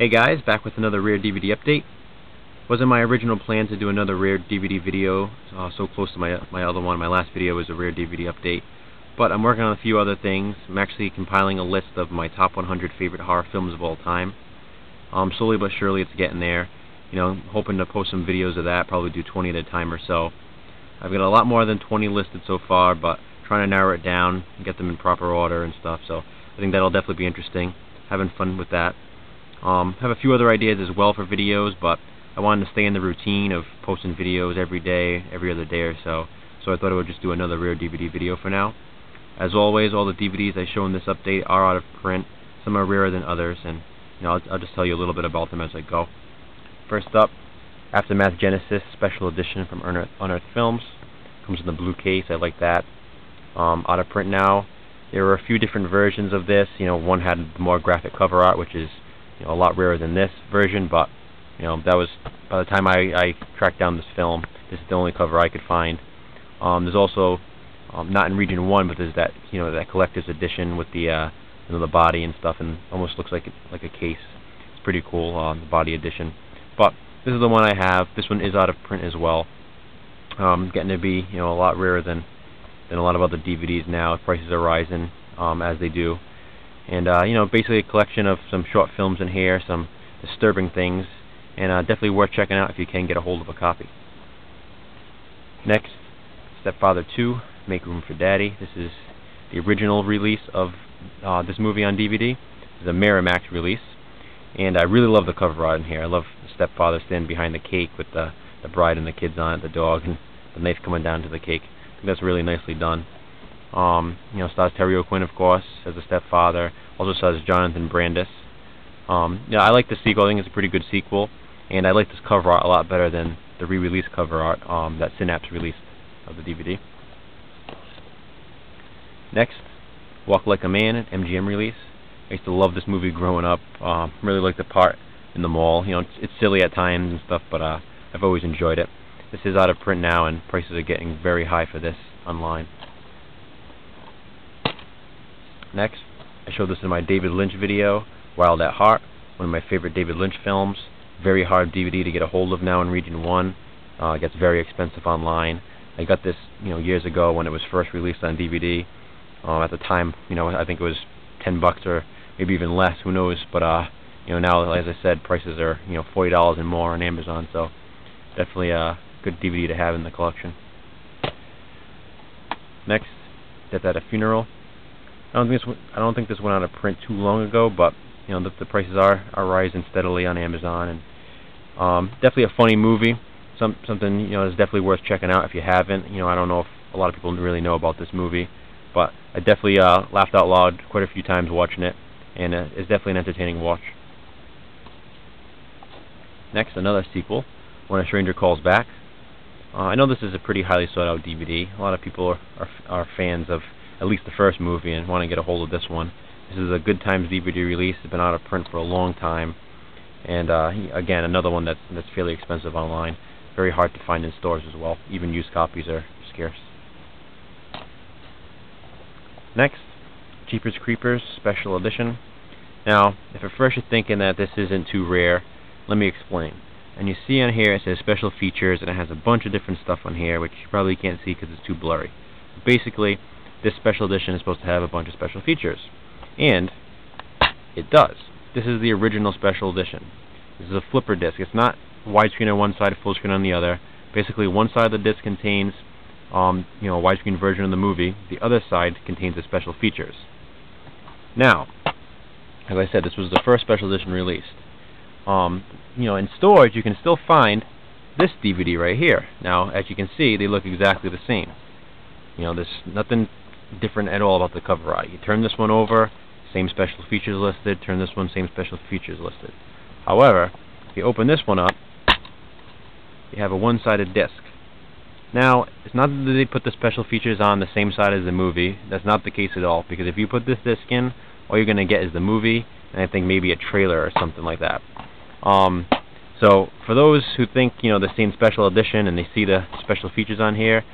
Hey guys, back with another Rare DVD update. Wasn't my original plan to do another Rare DVD video, so close to my other one. My last video was a Rare DVD update, but I'm working on a few other things. I'm actually compiling a list of my top 100 favorite horror films of all time. Slowly but surely it's getting there. You know, hoping to post some videos of that, probably do 20 at a time or so. I've got a lot more than 20 listed so far, but trying to narrow it down and get them in proper order and stuff, so I think that'll definitely be interesting. Having fun with that. Have a few other ideas as well for videos, but I wanted to stay in the routine of posting videos every day, every other day or so. So I thought I would just do another Rare DVD video for now. As always, all the DVDs I show in this update are out of print. Some are rarer than others, and I'll just tell you a little bit about them as I go. First up, Aftermath Genesis Special Edition from Unearthed Films. Comes in the blue case. I like that. Out of print now. There were a few different versions of this. One had more graphic cover art, which is a lot rarer than this version, but that was, by the time I tracked down this film, this is the only cover I could find. There's also not in region 1, but there's that that collector's edition with the the body and stuff, and almost looks like a case. It's pretty cool, the body edition. But this is the one I have. This one is out of print as well. Getting to be a lot rarer than a lot of other DVDs now. Prices are rising as they do. And basically a collection of some short films in here, some disturbing things, and definitely worth checking out if you can get a hold of a copy. Next, Stepfather 2, Make Room for Daddy. This is the original release of this movie on DVD. It's a Miramax release, and I really love the cover art in here. I love the stepfather standing behind the cake with the bride and the kids on it, the dog, and the knife coming down to the cake. I think that's really nicely done. Stars Terry O'Quinn, of course, as the stepfather. Also stars Jonathan Brandis. I like the sequel. I think it's a pretty good sequel, and I like this cover art a lot better than the re-release cover art that Synapse released of the DVD. Next, Walk Like a Man, an MGM release. I used to love this movie growing up. Really liked the part in the mall. It's silly at times and stuff, but I've always enjoyed it. This is out of print now, and prices are getting very high for this online. Next, I showed this in my David Lynch video, Wild at Heart, one of my favorite David Lynch films. Very hard DVD to get a hold of now in region 1. It gets very expensive online. I got this years ago when it was first released on DVD. At the time, I think it was $10 or maybe even less, who knows, but now, as I said, prices are $40 and more on Amazon, so definitely a good DVD to have in the collection. Next, Death at a Funeral. I don't think this went out of print too long ago, but the prices are rising steadily on Amazon, and definitely a funny movie. Something is definitely worth checking out if you haven't. I don't know if a lot of people really know about this movie, but I definitely laughed out loud quite a few times watching it, and it's definitely an entertaining watch. Next, another sequel, When a Stranger Calls Back. I know this is a pretty highly sought out DVD. A lot of people are fans of at least the first movie and want to get a hold of this one. This is a Good Times DVD release. It's been out of print for a long time, and again, another one that's fairly expensive online. Very hard to find in stores as well. Even used copies are scarce. Next, Jeepers Creepers Special Edition. Now, if at first you're thinking that this isn't too rare, let me explain. And you see on here it says special features, and it has a bunch of different stuff on here, which you probably can't see because it's too blurry. But basically, this special edition is supposed to have a bunch of special features. And it does. This is the original special edition. This is a flipper disc. It's not widescreen on one side, full screen on the other. Basically, one side of the disc contains a widescreen version of the movie. The other side contains the special features. Now, as I said, this was the first special edition released. In stores, you can still find this DVD right here. Now, as you can see, they look exactly the same. There's nothing different at all about the cover art. You turn this one over, same special features listed. Turn this one, same special features listed. However, if you open this one up, you have a one-sided disc. Now, it's not that they put the special features on the same side as the movie. That's not the case at all, because if you put this disc in, all you're going to get is the movie, and I think maybe a trailer or something like that. So, for those who think, they're seeing special edition and they see the special features on here,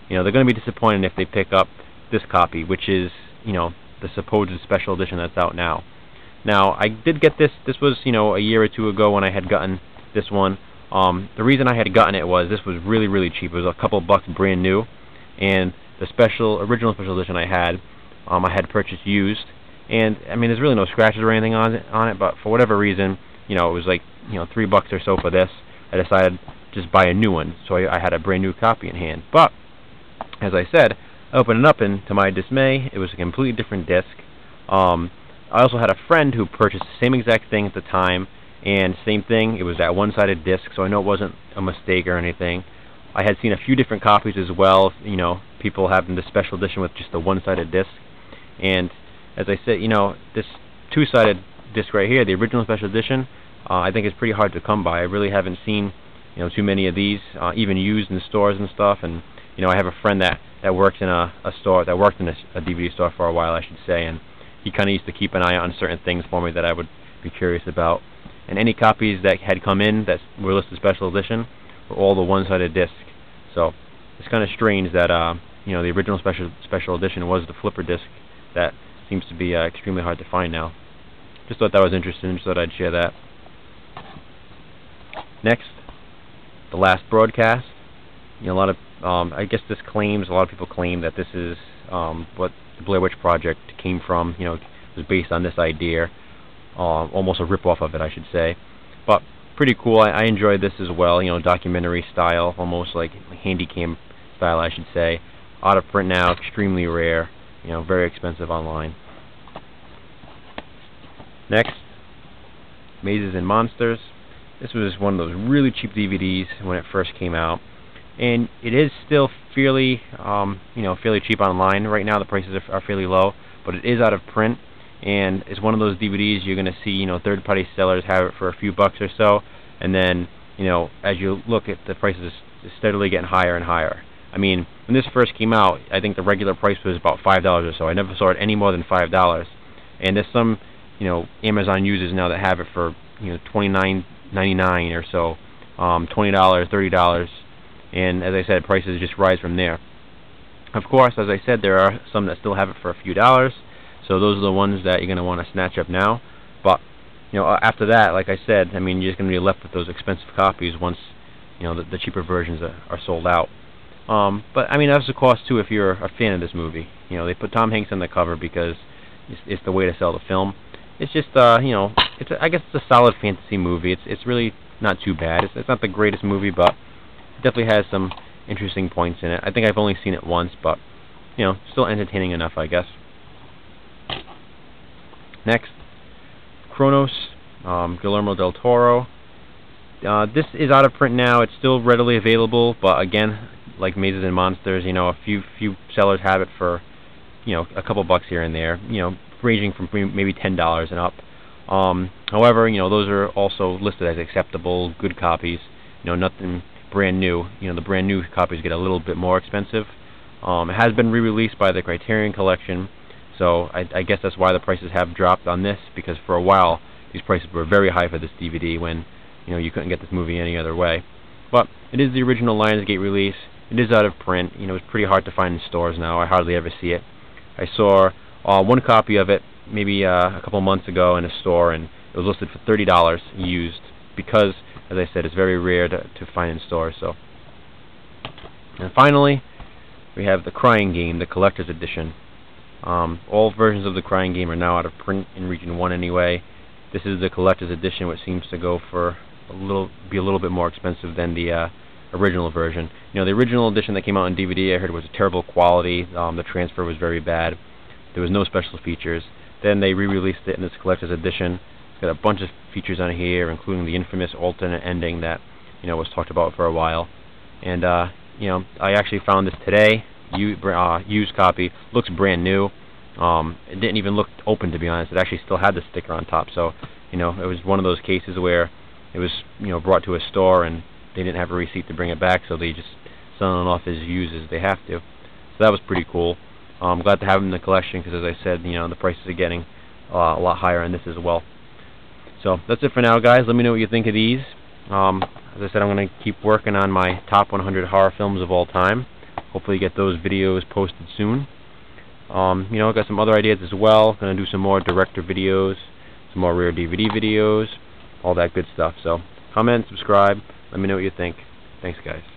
they're going to be disappointed if they pick up this copy, which is, the supposed special edition that's out now. Now, I did get this. This was, a year or two ago when I had gotten this one. The reason I had gotten it was this was really, really cheap. It was a couple bucks brand new, and the original special edition I had purchased used. And I mean, there's really no scratches or anything on it, but for whatever reason, it was like $3 or so for this. I decided to just buy a new one, so I had a brand new copy in hand. But as I said, I opened it up, and to my dismay, it was a completely different disc. I also had a friend who purchased the same exact thing at the time, and same thing, it was that one-sided disc, so I know it wasn't a mistake or anything. I had seen a few different copies as well, people having the special edition with just the one-sided disc. And as I said, this two-sided disc right here, the original special edition, I think is pretty hard to come by. I really haven't seen, too many of these, even used in stores and stuff. And I have a friend that works in a store, that worked in a DVD store for a while, I should say, and he kind of used to keep an eye on certain things for me that I would be curious about. And any copies that had come in that were listed special edition were all the one-sided disc. So it's kind of strange that the original special edition was the flipper disc that seems to be extremely hard to find now. Just thought that was interesting. Just thought I'd share that. Next, The Last Broadcast. A lot of I guess a lot of people claim that this is what the Blair Witch Project came from. It was based on this idea, almost a rip-off of it, I should say. But pretty cool. I enjoyed this as well. Documentary style, almost like handycam style, I should say. Out of print now, extremely rare. Very expensive online. Next, Mazes and Monsters. This was one of those really cheap DVDs when it first came out, and it is still fairly, fairly cheap online right now. The prices are fairly low, but it is out of print, and it's one of those DVDs you're going to see, third-party sellers have it for a few bucks or so, and then, as you look at the prices, it's steadily getting higher and higher. I mean, when this first came out, I think the regular price was about $5 or so. I never saw it any more than $5, and there's some, Amazon users now that have it for, $29.99 or so, $20, $30, and as I said, prices just rise from there. Of course, as I said, there are some that still have it for a few dollars, so those are the ones that you're going to want to snatch up now. But after that, like I said, I mean, you're just going to be left with those expensive copies once the cheaper versions are sold out. But I mean, that's the cost too if you're a fan of this movie. They put Tom Hanks on the cover because it's the way to sell the film. It's just I guess it's a solid fantasy movie. It's really not too bad. It's not the greatest movie, but it definitely has some interesting points in it. I think I've only seen it once, but still entertaining enough, I guess. Next, Kronos, Guillermo del Toro. This is out of print now. It's still readily available, but again, like Mazes and Monsters, a few sellers have it for a couple bucks here and there, ranging from maybe $10 and up. However, those are also listed as acceptable, good copies. Nothing brand new. The brand new copies get a little bit more expensive. It has been re-released by the Criterion Collection, so I guess that's why the prices have dropped on this, because for a while these prices were very high for this DVD when you couldn't get this movie any other way. But it is the original Lionsgate release. It is out of print. It's pretty hard to find in stores now. I hardly ever see it. I saw one copy of it maybe a couple months ago in a store, and it was listed for $30 used because, as I said, it's very rare to find in stores. So, and finally, we have The Crying Game, the Collector's Edition. All versions of The Crying Game are now out of print in Region 1 anyway. This is the Collector's Edition, which seems to go for be a little bit more expensive than the original version. The original edition that came out on DVD, I heard, was a terrible quality. The transfer was very bad. There was no special features. Then they re-released it in this Collector's Edition. It's got a bunch of features on here, including the infamous alternate ending that was talked about for a while. And I actually found this today. Used copy. Looks brand new. It didn't even look open, to be honest. It actually still had the sticker on top. So it was one of those cases where it was brought to a store and they didn't have a receipt to bring it back, so they just selling it off as used as they have to. So that was pretty cool. I'm glad to have them in the collection because, as I said, the prices are getting a lot higher on this as well. So that's it for now, guys. Let me know what you think of these. As I said, I'm going to keep working on my top 100 horror films of all time. Hopefully get those videos posted soon. I've got some other ideas as well. Going to do some more director videos, some more rare DVD videos, all that good stuff. So comment, subscribe, let me know what you think. Thanks, guys.